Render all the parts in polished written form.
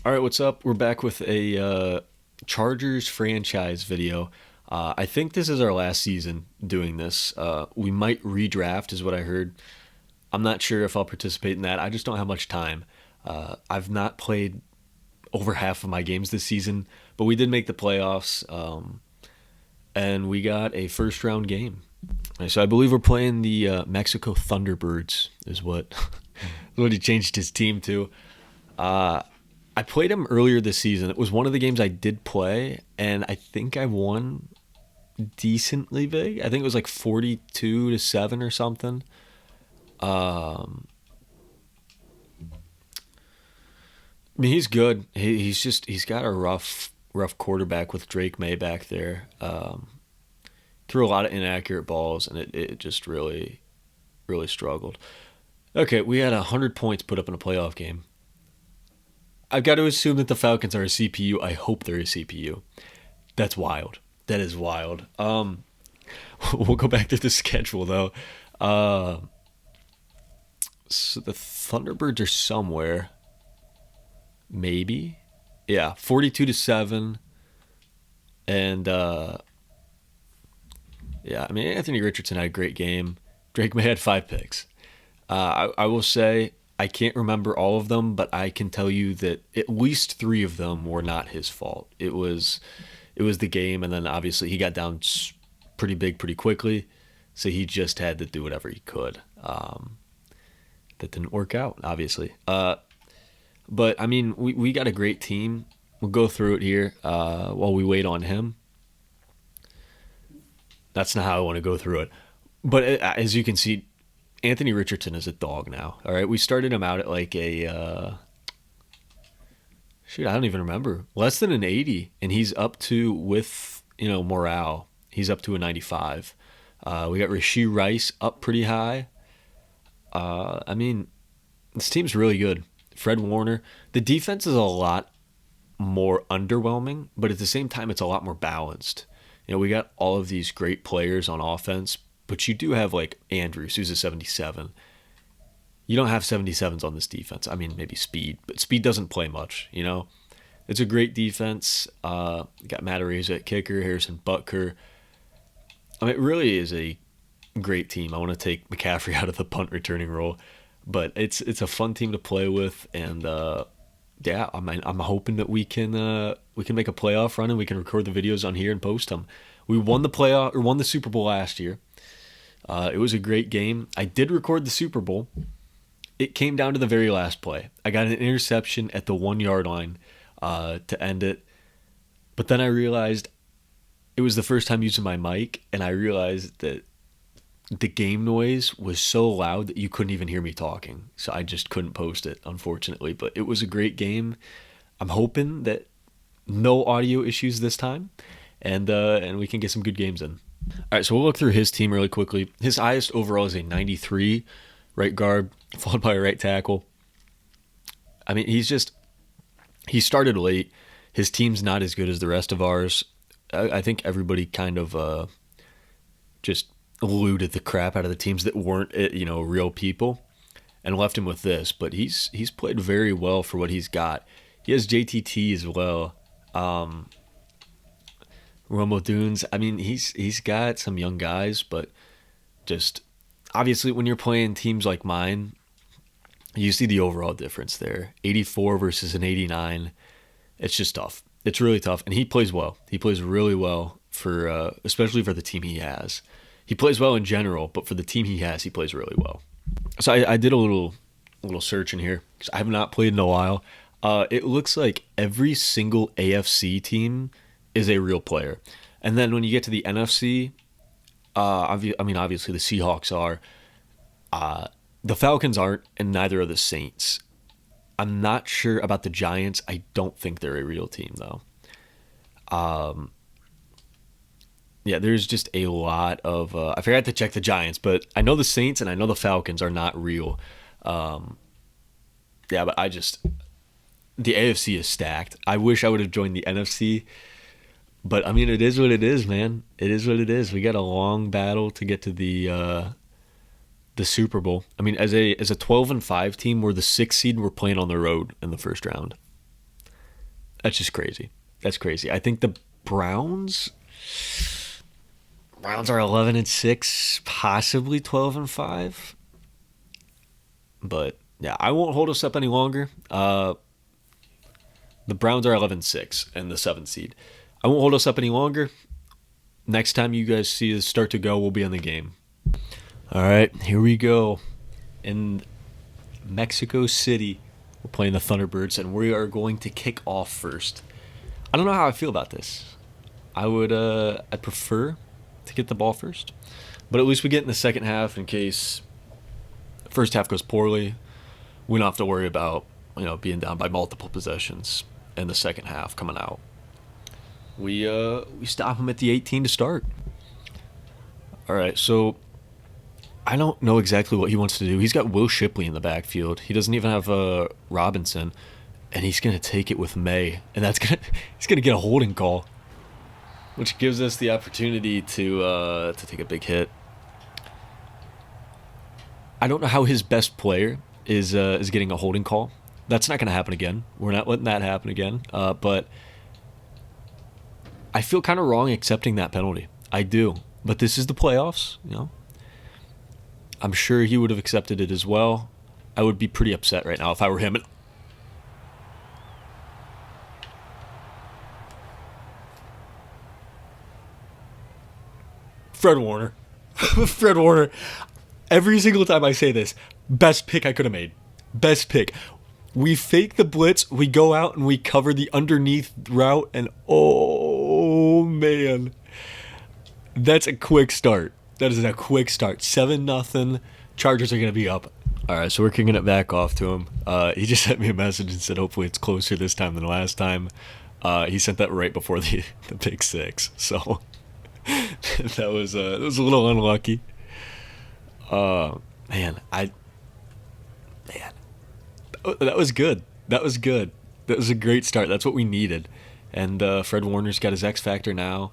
All right, what's up? We're back with a Chargers franchise video. I think this is our last season doing this. We might redraft, is what I heard. I'm not sure if I'll participate in that. I just don't have much time. I've not played over half of my games this season, but we did make the playoffs, and we got a first round game. So I believe we're playing the Mexico Thunderbirds, is what what he changed his team to. Uh, I played him earlier this season. It was one of the games I did play, and I think I won decently big. I think it was like 42-7 or something. Um, I mean, he's good. He's got a rough quarterback with Drake May back there. Threw a lot of inaccurate balls, and it just really struggled. Okay, we had 100 points put up in a playoff game. I've got to assume that the Falcons are a CPU. I hope they're a CPU. That's wild. That is wild. We'll go back to the schedule though. Uh, so the Thunderbirds are somewhere. Maybe. Yeah, 42-7, and yeah. I mean, Anthony Richardson had a great game. Drake May had 5 picks. I will say I can't remember all of them, but I can tell you that at least three of them were not his fault. It was the game, and then obviously he got down pretty big pretty quickly, so he just had to do whatever he could. That didn't work out, obviously. But I mean, we got a great team. We'll go through it here while we wait on him. That's not how I want to go through it. But as you can see, Anthony Richardson is a dog now. All right, we started him out at like a shoot. I don't even remember, less than an 80, and he's up to with morale. He's up to a 95. We got Rasheed Rice up pretty high. I mean, this team's really good. Fred Warner. The defense is a lot more underwhelming, but at the same time, it's a lot more balanced. We got all of these great players on offense, but you do have like Andrews, who's a 77. You don't have 77s on this defense. I mean, maybe Speed, but Speed doesn't play much. It's a great defense. Got Matt Araiza at kicker, Harrison Butker. I mean, it really is a great team. I want to take McCaffrey out of the punt returning role, but it's a fun team to play with, and yeah, I mean, I'm hoping that we can make a playoff run and we can record the videos on here and post them. We won the Super Bowl last year. It was a great game. I did record the Super Bowl. It came down to the very last play. I got an interception at the 1 yard line to end it, but then I realized it was the first time using my mic, and I realized that the game noise was so loud that you couldn't even hear me talking. So I just couldn't post it, unfortunately. But it was a great game. I'm hoping that no audio issues this time, and we can get some good games in. All right, so we'll look through his team really quickly. His highest overall is a 93, right guard, followed by a right tackle. I mean, he started late. His team's not as good as the rest of ours. I think everybody kind of just looted the crap out of the teams that weren't real people and left him with this. But he's played very well for what he's got. He has JTT as well. Romo Dunes. I mean, he's got some young guys, but just obviously when you're playing teams like mine, you see the overall difference there. 84 versus an 89. It's just tough. It's really tough, and he plays well. He plays really well for especially for the team he has. He plays well in general, but for the team he has, he plays really well. So I did a little search in here because I have not played in a while. It looks like every single AFC team is a real player, and then when you get to the NFC, I mean obviously the Seahawks are, the Falcons aren't, and neither are the Saints. I'm not sure about the Giants. I don't think they're a real team though. Yeah, there's just a lot of. I forgot to check the Giants, but I know the Saints and I know the Falcons are not real. Um, yeah, but the AFC is stacked. I wish I would have joined the NFC, but I mean, it is what it is, man. It is what it is. We got a long battle to get to the Super Bowl. I mean, as a 12-5 team, we're the sixth seed. We're playing on the road in the first round. That's just crazy. That's crazy. I think the Browns Browns are 11-6, possibly 12-5. But yeah, I won't hold us up any longer. The Browns are 11-6 and the 7th seed. I won't hold us up any longer. Next time you guys see us start to go, we'll be in the game. All right, here we go. In Mexico City, we're playing the Thunderbirds, and we are going to kick off first. I don't know how I feel about this. I'd prefer to get the ball first, but at least we get in the second half in case the first half goes poorly. We don't have to worry about being down by multiple possessions in the second half coming out. We stop him at the 18 to start. All right, so I don't know exactly what he wants to do. He's got Will Shipley in the backfield. He doesn't even have Robinson, and he's gonna take it with May, and he's gonna get a holding call, which gives us the opportunity to take a big hit. I don't know how his best player is getting a holding call. That's not going to happen again. We're not letting that happen again. But I feel kind of wrong accepting that penalty. I do. But this is the playoffs, I'm sure he would have accepted it as well. I would be pretty upset right now if I were him. Fred Warner. Fred Warner. Every single time I say this, best pick I could have made. Best pick. We fake the blitz, we go out and we cover the underneath route, and oh man. That's a quick start. That is a quick start. 7-0. Chargers are going to be up. All right, so we're kicking it back off to him. He just sent me a message and said hopefully it's closer this time than the last time. He sent that right before the pick six. So that was a little unlucky. Man, that was good. That was good. That was a great start. That's what we needed. And Fred Warner's got his X Factor now.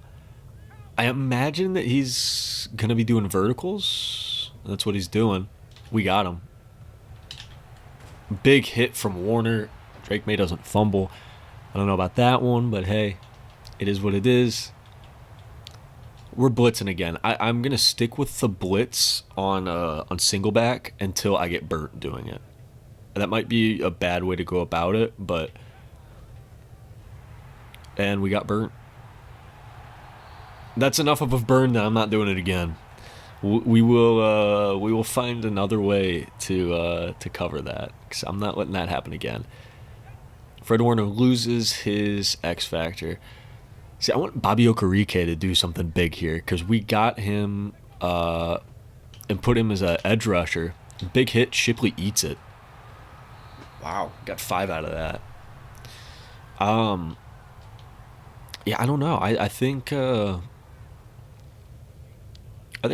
I imagine that he's going to be doing verticals. That's what he's doing. We got him. Big hit from Warner. Drake May doesn't fumble. I don't know about that one, but hey, it is what it is. We're blitzing again. I'm going to stick with the blitz on single back until I get burnt doing it. That might be a bad way to go about it, but... And we got burnt. That's enough of a burn that I'm not doing it again. We will find another way to cover that, because I'm not letting that happen again. Fred Warner loses his X Factor. See, I want Bobby Okereke to do something big here, because we got him and put him as an edge rusher. Big hit, Shipley eats it. Wow, got 5 out of that. Yeah, I don't know. I think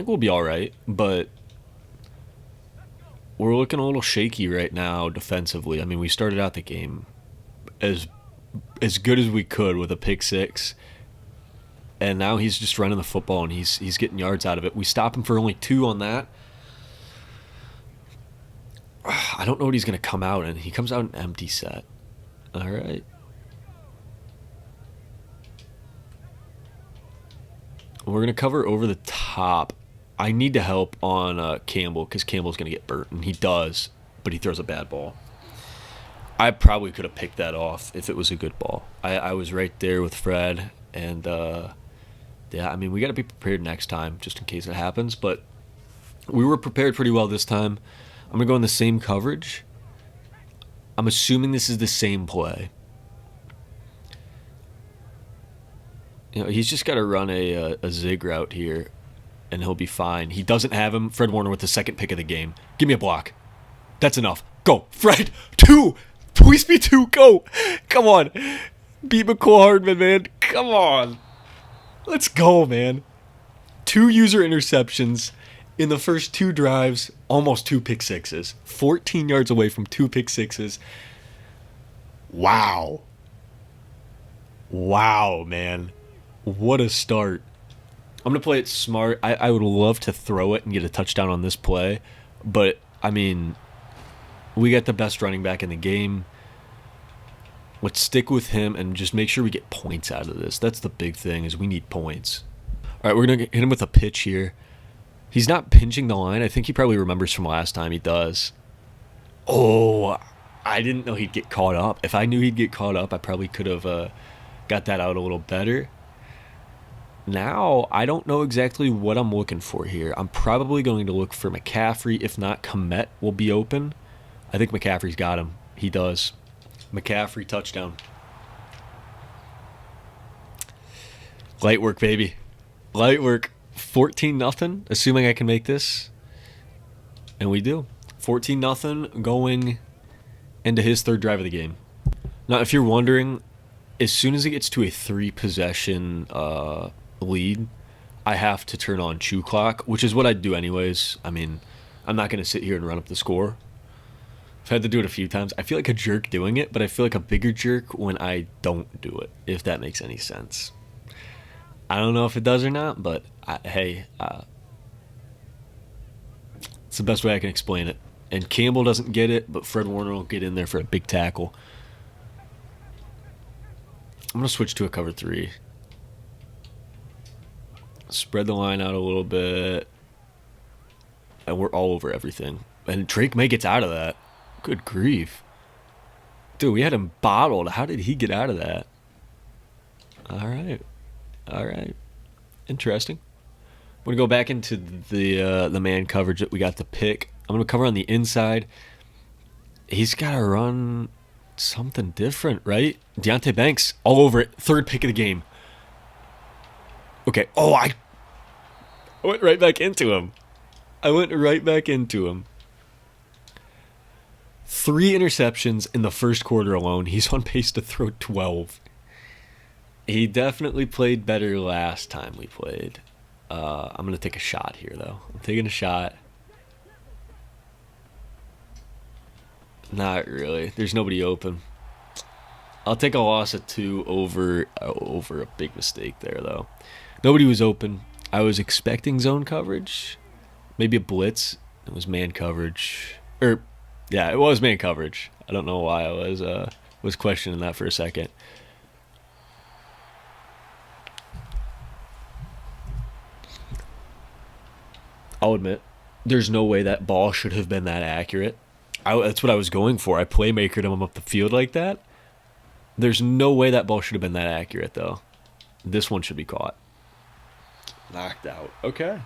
we'll be all right, but we're looking a little shaky right now defensively. I mean, we started out the game as good as we could with a pick six, and now he's just running the football and he's getting yards out of it. We stop him for only 2 on that. I don't know what he's going to come out in. He comes out an empty set. All right. We're going to cover over the top. I need to help on Campbell because Campbell's going to get burnt, and he does, but he throws a bad ball. I probably could have picked that off if it was a good ball. I was right there with Fred, and yeah, I mean, we got to be prepared next time just in case it happens, but we were prepared pretty well this time. I'm going to go in the same coverage. I'm assuming this is the same play. He's just got to run a zig route here, and he'll be fine. He doesn't have him. Fred Warner with the second pick of the game. Give me a block. That's enough. Go. Fred. 2. Please be 2. Go. Come on. Beat McCall Hardman, man. Come on. Let's go, man. 2 user interceptions in the first 2 drives. Almost 2 pick sixes. 14 yards away from 2 pick sixes. Wow. Wow, man. What a start. I'm going to play it smart. I would love to throw it and get a touchdown on this play. But, I mean, we got the best running back in the game. Let's stick with him and just make sure we get points out of this. That's the big thing, is we need points. All right, we're going to hit him with a pitch here. He's not pinching the line. I think he probably remembers from last time. He does. Oh, I didn't know he'd get caught up. If I knew he'd get caught up, I probably could have got that out a little better. Now, I don't know exactly what I'm looking for here. I'm probably going to look for McCaffrey. If not, Komet will be open. I think McCaffrey's got him. He does. McCaffrey, touchdown. Light work, baby. Light work. 14-0, assuming I can make this. And we do. 14-0 going into his third drive of the game. Now, if you're wondering, as soon as it gets to a 3-possession lead, I have to turn on chew clock, which is what I'd do anyways. I mean, I'm not going to sit here and run up the score. I've had to do it a few times. I feel like a jerk doing it, but I feel like a bigger jerk when I don't do it, if that makes any sense. I don't know if it does or not, but hey, it's the best way I can explain it. And Campbell doesn't get it, but Fred Warner will get in there for a big tackle. I'm going to switch to a cover 3. Spread the line out a little bit. And we're all over everything. And Drake May gets out of that. Good grief. Dude, we had him bottled. How did he get out of that? All right. All right. Interesting. I'm going to go back into the man coverage that we got to pick. I'm going to cover on the inside. He's got to run something different, right? Deontay Banks, all over it. Third pick of the game. Okay. Oh, I went right back into him. 3 interceptions in the first quarter alone. He's on pace to throw 12. He definitely played better last time we played. I'm going to take a shot here, though. I'm taking a shot. Not really. There's nobody open. I'll take a loss at 2 over a big mistake there, though. Nobody was open. I was expecting zone coverage. Maybe a blitz. It was man coverage. Yeah, it was man coverage. I don't know why I was questioning that for a second. I'll admit, there's no way that ball should have been that accurate. That's what I was going for. I playmakered him up the field like that. There's no way that ball should have been that accurate, though. This one should be caught. Knocked out. Okay.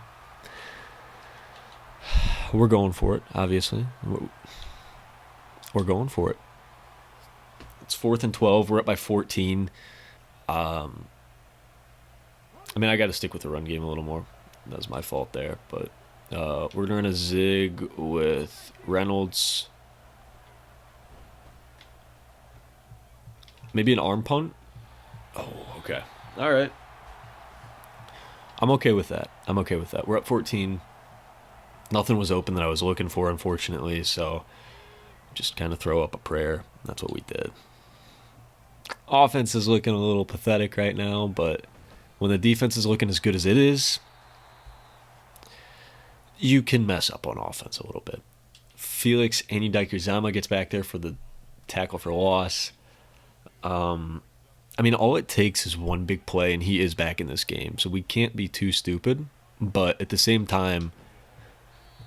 We're going for it, obviously. We're going for it. It's 4th and 12. We're up by 14. I mean, I got to stick with the run game a little more. That was my fault there. But we're going to zig with Reynolds. Maybe an arm punt? Oh, okay. All right. I'm okay with that. We're up 14. Nothing was open that I was looking for, unfortunately, so just kind of throw up a prayer. That's what we did. Offense is looking a little pathetic right now, but when the defense is looking as good as it is, you can mess up on offense a little bit. Felix Anudike-Uzomah gets back there for the tackle for loss. I mean, all it takes is one big play, and he is back in this game, so we can't be too stupid. But at the same time,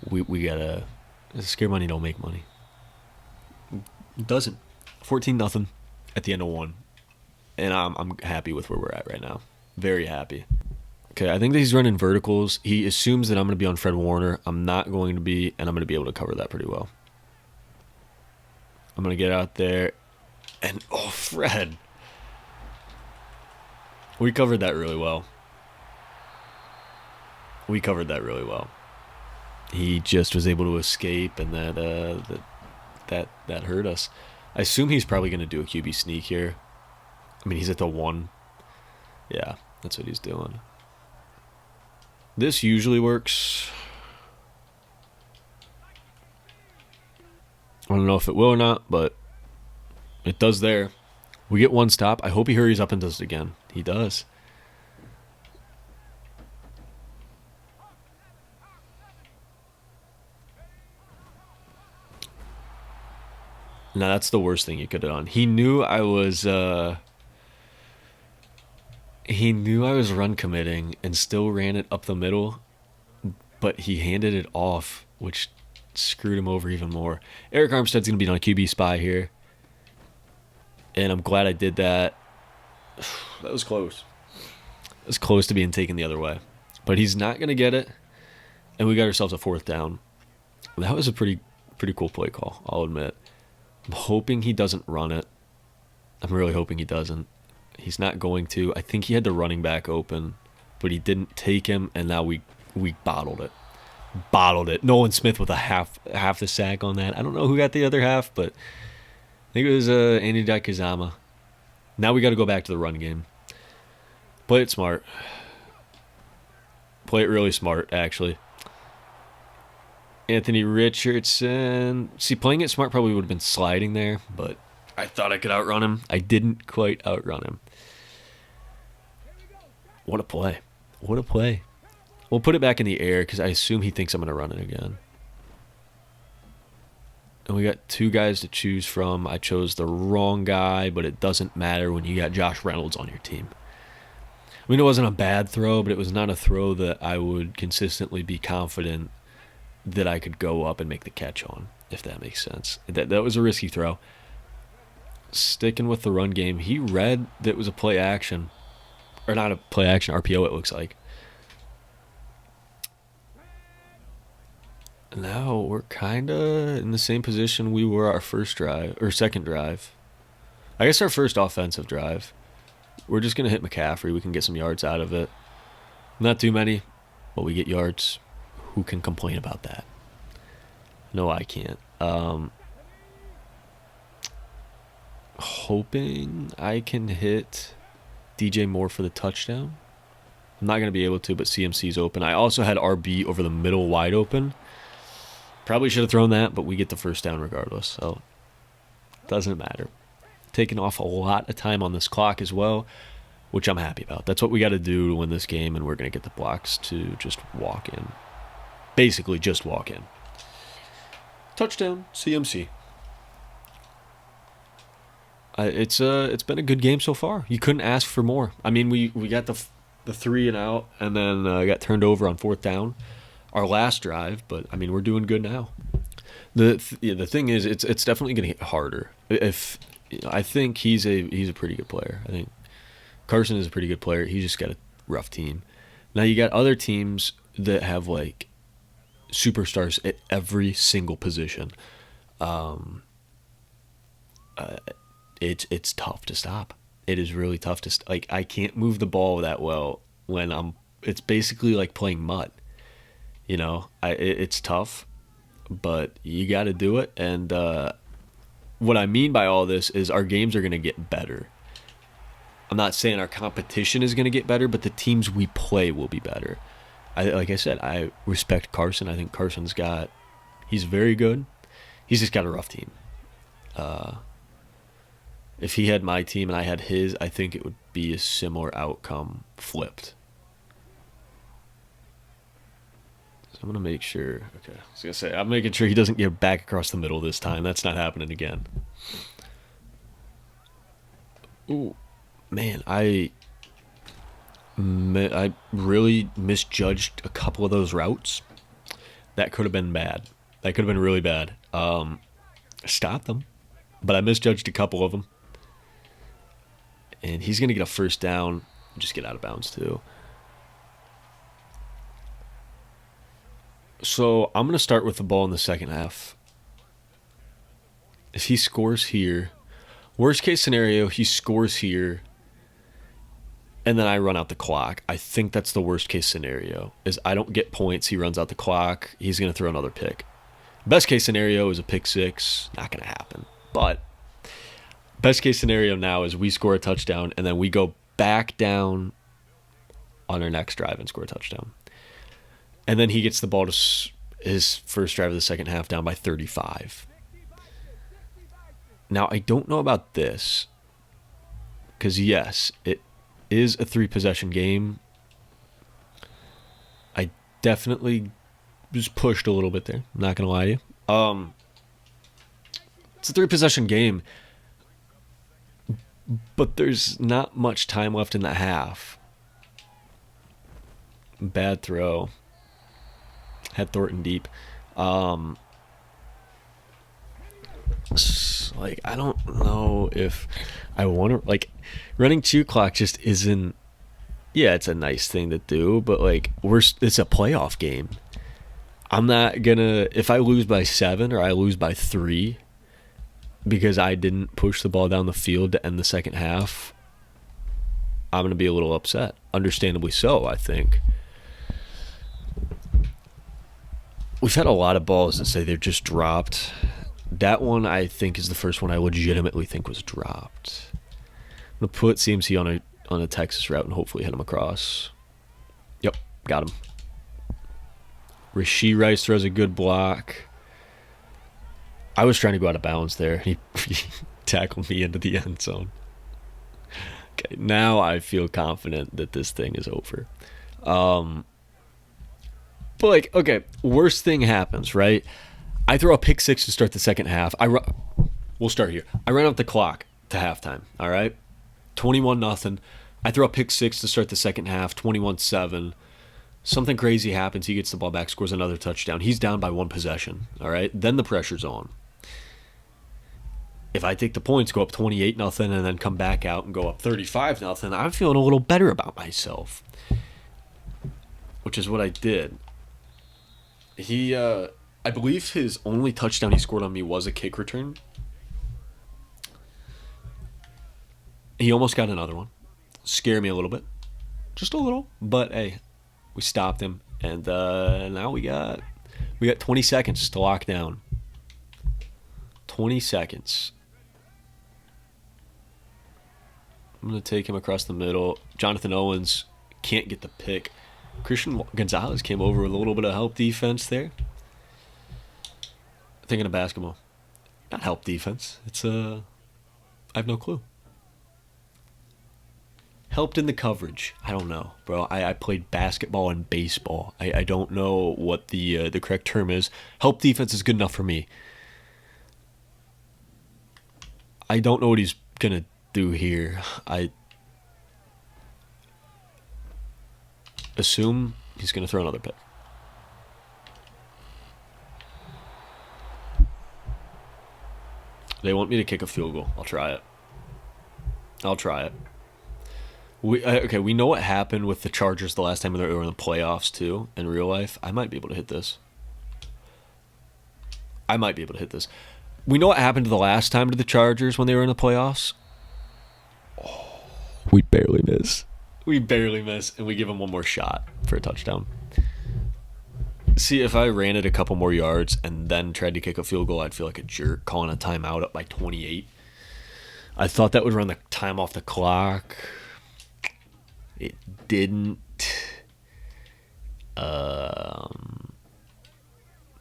we gotta scare money don't make money. It doesn't. 14-0 at the end of 1, and I'm happy with where we're at right now. Very happy. Okay, I think that he's running verticals. He assumes that I'm going to be on Fred Warner. I'm not going to be, and I'm going to be able to cover that pretty well. I'm going to get out there, and oh, Fred. We covered that really well. He just was able to escape, and that hurt us. I assume he's probably going to do a QB sneak here. I mean, he's at the 1. Yeah, that's what he's doing. This usually works. I don't know if it will or not, but it does there. We get 1 stop. I hope he hurries up and does it again. He does. Now that's the worst thing you could have done. He knew I was run committing and still ran it up the middle, but he handed it off, which screwed him over even more. Eric Armstead's going to be on a QB spy here, and I'm glad I did that. That was close. It was close to being taken the other way, but he's not going to get it, and we got ourselves a fourth down. That was a pretty cool play call, I'll admit. I'm hoping he doesn't run it. I'm really hoping he doesn't. He's not going to. I think he had the running back open, but he didn't take him, and now we bottled it. Bottled it. Nolan Smith with a half the sack on that. I don't know who got the other half, but I think it was Andy Daikazama. Now we got to go back to the run game. Play it smart. Play it really smart, actually. Anthony Richardson. See, playing it smart probably would have been sliding there, but I thought I could outrun him. I didn't quite outrun him. What a play. What a play. We'll put it back in the air because I assume he thinks I'm going to run it again. And we got two guys to choose from. I chose the wrong guy, but it doesn't matter when you got Josh Reynolds on your team. I mean, it wasn't a bad throw, but it was not a throw that I would consistently be confident that I could go up and make the catch on, if that makes sense. That was a risky throw. Sticking with the run game, he read that it was a play action. Or not a play action, RPO it looks like. Now we're kind of in the same position we were our first drive, or second drive. I guess our first offensive drive. We're just going to hit McCaffrey. We can get some yards out of it. Not too many, but we get yards. Who can complain about that? No, I can't. Hoping I can hit DJ Moore for the touchdown. I'm not going to be able to, but CMC's open. I also had RB over the middle wide open. Probably should have thrown that, but we get the first down regardless, so it doesn't matter. Taking off a lot of time on this clock as well, which I'm happy about. That's what we got to do to win this game, and we're going to get the blocks to just walk in. Basically, just walk in. Touchdown, CMC. It's been a good game so far. You couldn't ask for more. I mean, we got the 3 and out, and then got turned over on fourth down, our last drive. But I mean, we're doing good now. The thing is, it's definitely going to get harder. I think he's a pretty good player. I think Carson is a pretty good player. He just got a rough team. Now you got other teams that have like superstars at every single position. It's tough to stop. It is really tough to like. I can't move the ball that well when it's basically like playing mud. You know, it's tough, but you got to do it. And what I mean by all this is our games are going to get better. I'm not saying our competition is going to get better, but the teams we play will be better. Like I said, I respect Carson. I think he's very good. He's just got a rough team. If he had my team and I had his, I think it would be a similar outcome flipped. So I'm going to make sure. Okay, I was going to say, I'm making sure he doesn't get back across the middle this time. That's not happening again. Ooh, man, I really misjudged a couple of those routes. That could have been bad. That could have been really bad. I stopped them, but I misjudged a couple of them. And he's going to get a first down, just get out of bounds too. So I'm going to start with the ball in the second half. If he scores here, worst case scenario, he scores here, and then I run out the clock. I think that's the worst case scenario, is I don't get points, he runs out the clock, he's going to throw another pick. Best case scenario is a pick six, not going to happen. But best case scenario now is we score a touchdown, and then we go back down on our next drive and score a touchdown. And then he gets the ball to his first drive of the second half down by 35. Now, I don't know about this, because yes, it is a 3-possession game. I definitely just pushed a little bit there. I'm not going to lie to you. It's a 3 possession game, but there's not much time left in the half. Bad throw. Had Thornton deep. Like, I don't know if I want to, like, running 2 clock just isn't, yeah, it's a nice thing to do, but like, it's a playoff game. I'm not gonna, if I lose by 7 or I lose by 3 because I didn't push the ball down the field to end the second half, I'm gonna be a little upset. Understandably so, I think. We've had a lot of balls that say they're just dropped. That one, I think, is the first one I legitimately think was dropped. I'm going to put CMC on a Texas route and hopefully hit him across. Yep, got him. Rashee Rice throws a good block. I was trying to go out of bounds there. He tackled me into the end zone. Okay, now I feel confident that this thing is over. But, like, okay, worst thing happens, right? I throw a pick 6 to start the second half. We'll start here. I run out the clock to halftime, all right? 21-0. I throw a pick 6 to start the second half, 21-7. Something crazy happens. He gets the ball back, scores another touchdown. He's down by 1 possession, all right? Then the pressure's on. If I take the points, go up 28-0, and then come back out and go up 35-0, I'm feeling a little better about myself, which is what I did. I believe his only touchdown he scored on me was a kick return. He almost got another one. Scared me a little bit. Just a little. But, hey, we stopped him. And now we got 20 seconds to lock down. 20 seconds. I'm going to take him across the middle. Jonathan Owens can't get the pick. Christian Gonzalez came over with a little bit of help defense there. Thinking of basketball. Not help defense. It's I have no clue. Helped in the coverage. I don't know, bro. I played basketball and baseball. I don't know what the correct term is. Help defense is good enough for me. I don't know what he's gonna do here. I assume he's gonna throw another pick. They want me to kick a field goal. I'll try it. We know what happened with the Chargers the last time they were in the playoffs, too, in real life. I might be able to hit this. We know what happened the last time to the Chargers when they were in the playoffs. Oh, we barely miss, and we give them one more shot for a touchdown. See, if I ran it a couple more yards and then tried to kick a field goal, I'd feel like a jerk calling a timeout up by 28. I thought that would run the time off the clock. It didn't. But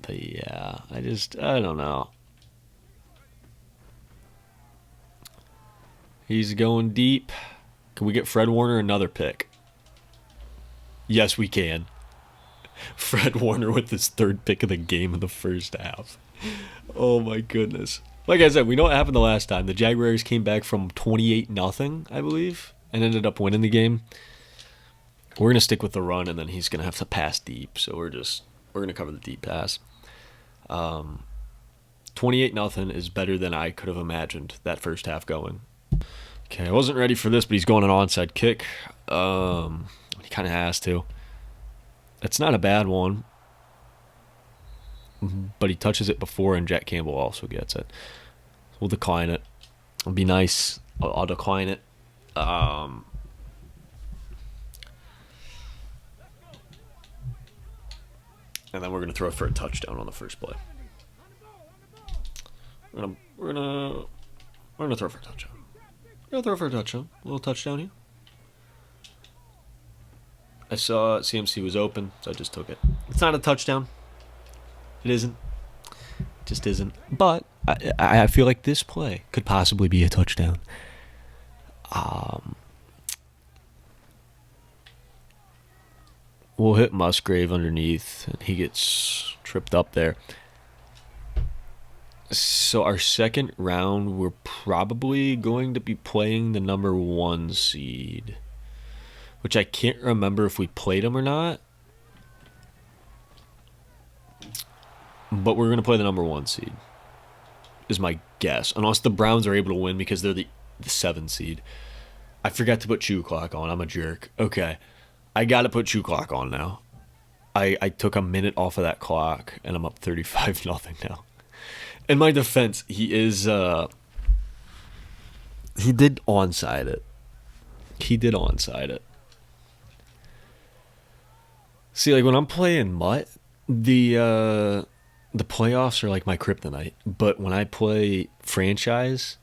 yeah, I don't know. He's going deep. Can we get Fred Warner another pick? Yes, we can. Fred Warner with his 3rd pick of the game in the first half. Oh my goodness. Like I said, we know what happened the last time. The Jaguars came back from 28-0, I believe, and ended up winning the game. We're going to stick with the run, and then he's going to have to pass deep. So we're going to cover the deep pass. 28-0 is better than I could have imagined that first half going. Okay, I wasn't ready for this, but he's going an onside kick. He kind of has to. It's not a bad one, but he touches it before, and Jack Campbell also gets it. We'll decline it. It'll be nice. I'll decline it. And then we're gonna throw it for a touchdown on the first play. We're gonna throw it for a touchdown. A little touchdown here. I saw CMC was open, so I just took it. It's not a touchdown. It isn't. It just isn't. But I feel like this play could possibly be a touchdown. We'll hit Musgrave underneath, and he gets tripped up there. So our second round, we're probably going to be playing the number 1 seed, which I can't remember if we played them or not. But we're going to play the number 1 seed, is my guess. Unless the Browns are able to win because they're the 7 seed. I forgot to put Chew Clock on. I'm a jerk. Okay. I got to put Chew Clock on now. I took a minute off of that clock, and I'm up 35 nothing now. In my defense, he did onside it. He did onside it. See, like when I'm playing Mutt, the playoffs are like my kryptonite. But when I play franchise,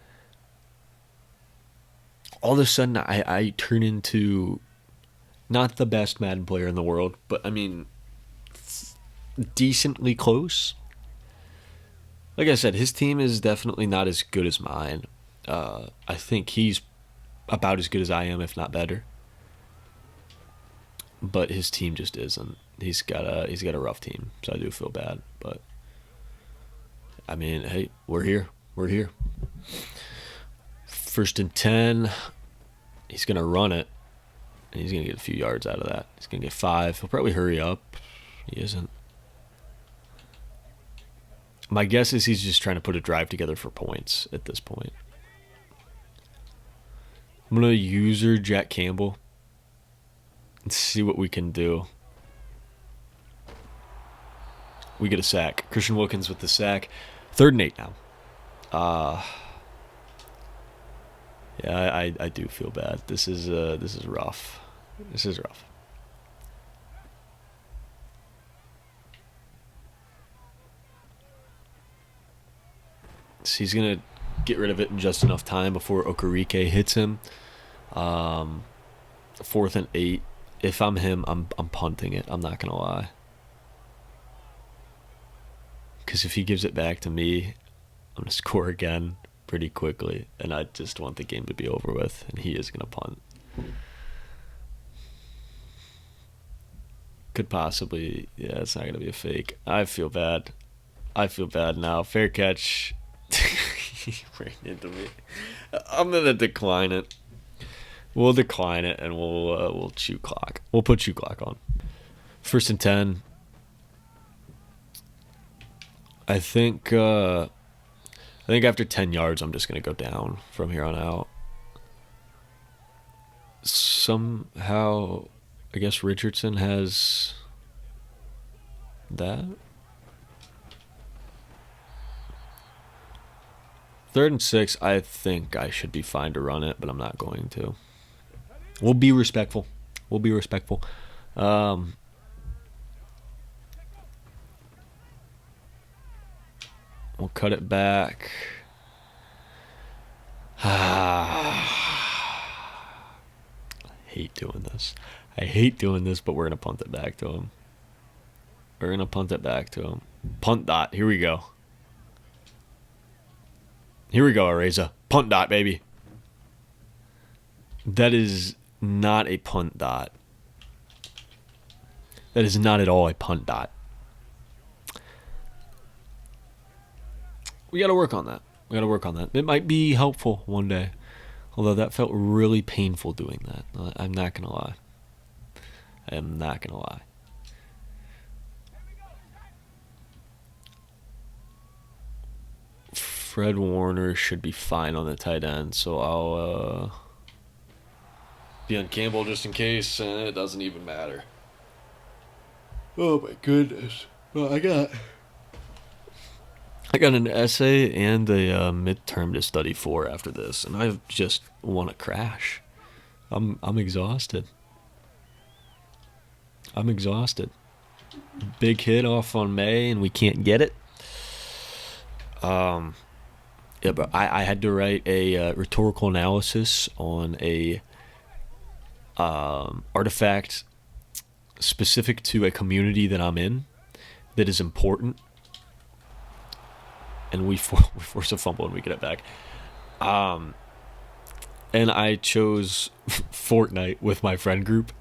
all of a sudden I turn into not the best Madden player in the world, but I mean decently close. Like I said, his team is definitely not as good as mine. I think he's about as good as I am, if not better. But his team just isn't. He's got a rough team, so I do feel bad. But I mean, hey, we're here. We're here. 1st and 10. He's gonna run it, and he's gonna get a few yards out of that. He's gonna get 5. He'll probably hurry up. He isn't. My guess is he's just trying to put a drive together for points at this point. I'm going to user Jack Campbell and see what we can do. We get a sack. Christian Wilkins with the sack. 3rd and 8 now. Yeah, I do feel bad. This is rough. This is rough. So he's going to get rid of it in just enough time before Okereke hits him. 4th and 8. If I'm him, I'm punting it. I'm not going to lie. Because if he gives it back to me, I'm going to score again pretty quickly. And I just want the game to be over with. And he is going to punt. Could possibly... Yeah, it's not going to be a fake. I feel bad. I feel bad now. Fair catch. He ran into me. I'm gonna decline it. We'll decline it, and we'll chew clock. We'll put chew clock on. 1st and 10. I think after 10 yards, I'm just gonna go down from here on out. Somehow, I guess Richardson has that. 3rd and 6, I think I should be fine to run it, but I'm not going to. We'll be respectful. We'll be respectful. We'll cut it back. I hate doing this. I hate doing this, but we're going to punt it back to him. We're going to punt it back to him. Punt dot. Here we go. Here we go, Areza. Punt dot, baby. That is not a punt dot. That is not at all a punt dot. We got to work on that. We got to work on that. It might be helpful one day. Although that felt really painful doing that. I'm not going to lie. I am not going to lie. Fred Warner should be fine on the tight end, so I'll be on Campbell just in case, and it doesn't even matter. Oh my goodness. Well, I got an essay and a midterm to study for after this, and I just want to crash. I'm exhausted. I'm exhausted. Big hit off on May, and we can't get it. Yeah, but I had to write a rhetorical analysis on a artifact specific to a community that I'm in that is important. And we force a fumble and we get it back. And I chose Fortnite with my friend group.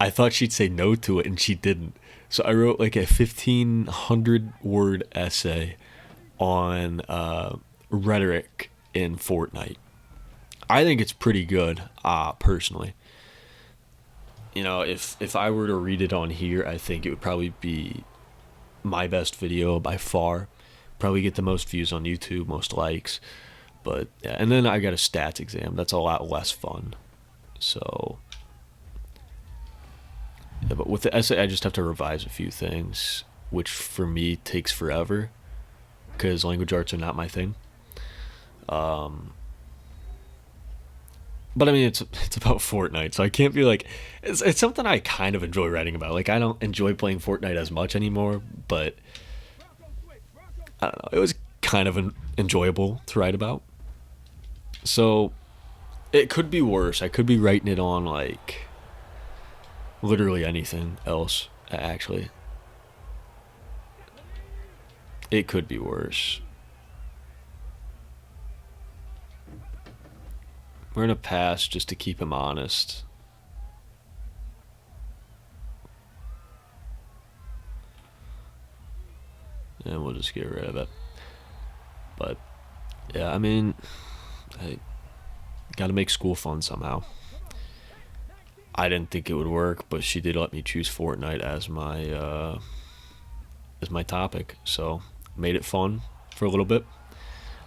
I thought she'd say no to it, and she didn't. So I wrote like a 1,500 word essay on rhetoric in Fortnite. I think it's pretty good, personally. You know, if I were to read it on here, I think it would probably be my best video by far. Probably get the most views on YouTube, most likes. But yeah, and then I got a stats exam. That's a lot less fun. So yeah, but with the essay, I just have to revise a few things, which for me takes forever because language arts are not my thing. Um, but I mean, it's about Fortnite, so I can't be like it's something I kind of enjoy writing about. Like I don't enjoy playing Fortnite as much anymore, but I don't know. It was kind of enjoyable to write about. So it could be worse. I could be writing it on like literally anything else. Actually, it could be worse. We're gonna pass just to keep him honest. And we'll just get rid of it. But yeah, I mean, I gotta make school fun somehow. I didn't think it would work, but she did let me choose Fortnite as my topic, so made it fun for a little bit.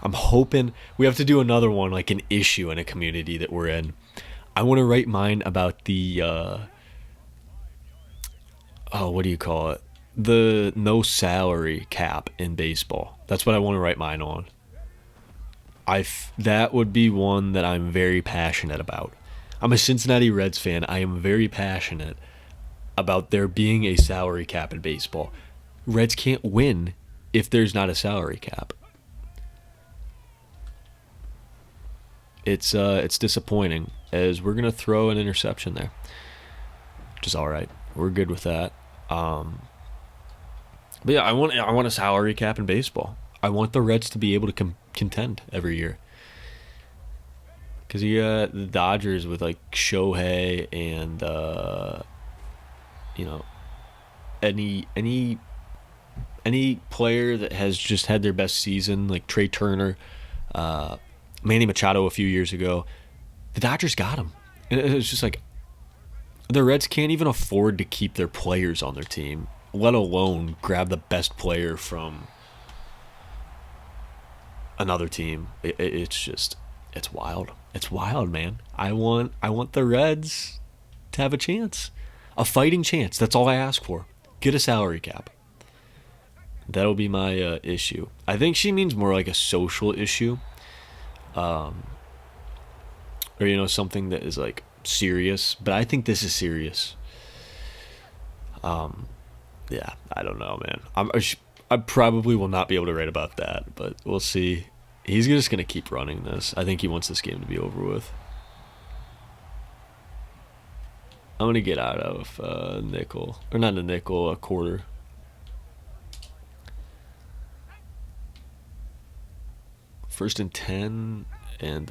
I'm hoping we have to do another one, like an issue in a community that we're in. I want to write mine about the oh, what do you call it? The no salary cap in baseball. That's what I want to write mine on. That would be one that I'm very passionate about. I'm a Cincinnati Reds fan. I am very passionate about there being a salary cap in baseball. Reds can't win if there's not a salary cap. It's disappointing as we're gonna throw an interception there, which is all right. We're good with that. But yeah, I want a salary cap in baseball. I want the Reds to be able to contend every year. Because you got the Dodgers with like Shohei and you know any player that has just had their best season, like Trey Turner, Manny Machado a few years ago. The Dodgers got him, and it's just like the Reds can't even afford to keep their players on their team, let alone grab the best player from another team. It's just it's wild. It's wild, man. I want the Reds to have a chance, a fighting chance. That's all I ask for. Get a salary cap. That'll be my issue. I think she means more like a social issue, or something that is like serious. But I think this is serious. Yeah, I don't know, man. I probably will not be able to write about that, but we'll see. He's just going to keep running this. I think he wants this game to be over with. I'm going to get out of nickel. Or not a nickel, a quarter. First and 10. And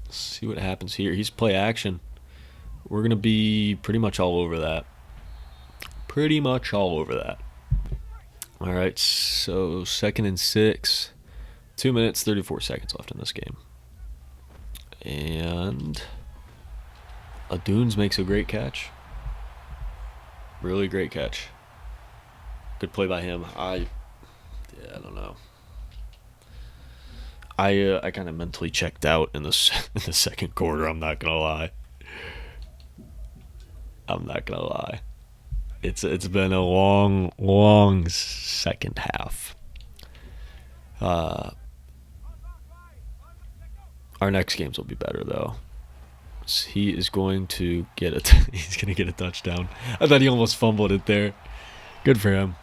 see what happens here. He's play action. We're going to be pretty much all over that. Pretty much all over that. All right, so 2nd and 6. 2 minutes, 34 seconds left in this game. And Adunes makes a great catch. Really great catch. Good play by him. I don't know. I kind of mentally checked out in the second quarter. I'm not gonna lie. It's been a long second half. Our next games will be better though. He is going to get he's going to get a touchdown. I thought he almost fumbled it there. Good for him.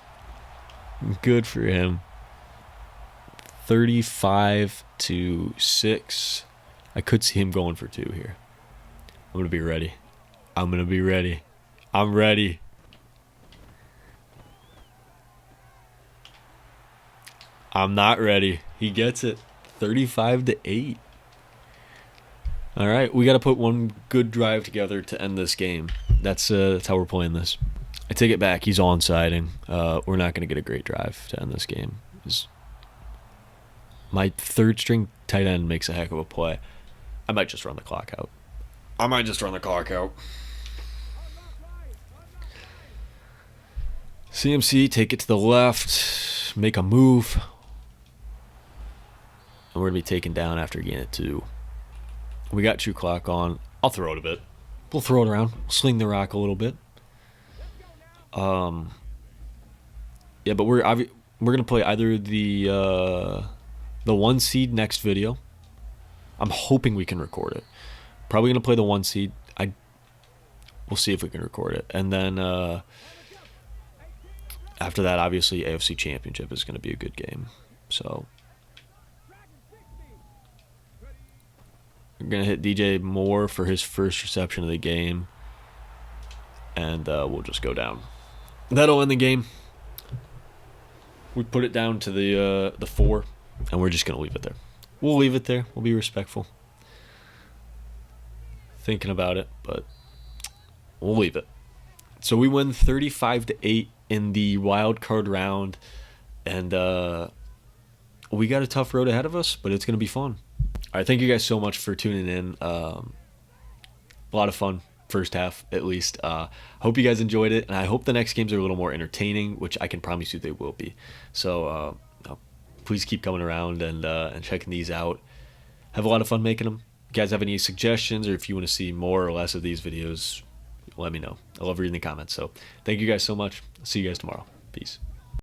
35-6. I could see him going for 2 here. I'm going to be ready. I'm ready. I'm not ready. He gets it. 35-8. All right, we got to put one good drive together to end this game. That's how we're playing this. I take it back. He's onsiding. We're not going to get a great drive to end this game. My third string tight end makes a heck of a play. I might just run the clock out. CMC, take it to the left, make a move. And we're going to be taken down after getting it 2. We got true clock on. I'll throw it a bit. We'll throw it around. Sling the rock a little bit. Yeah, but we're going to play either the 1 seed next video. I'm hoping we can record it. Probably going to play the 1 seed. We'll see if we can record it. And then after that, obviously, AFC Championship is going to be a good game. So we're going to hit DJ Moore for his first reception of the game. And we'll just go down. That'll end the game. We put it down to the 4, and we're just going to leave it there. We'll leave it there. We'll be respectful. Thinking about it, but we'll leave it. So we win 35-8 in the wild card round, and we got a tough road ahead of us, but it's going to be fun. All right, thank you guys so much for tuning in. A lot of fun, first half at least. Hope you guys enjoyed it, and I hope the next games are a little more entertaining, which I can promise you they will be. So please keep coming around and checking these out. Have a lot of fun making them. If you guys have any suggestions, or if you want to see more or less of these videos, let me know. I love reading the comments. So thank you guys so much. See you guys tomorrow. Peace.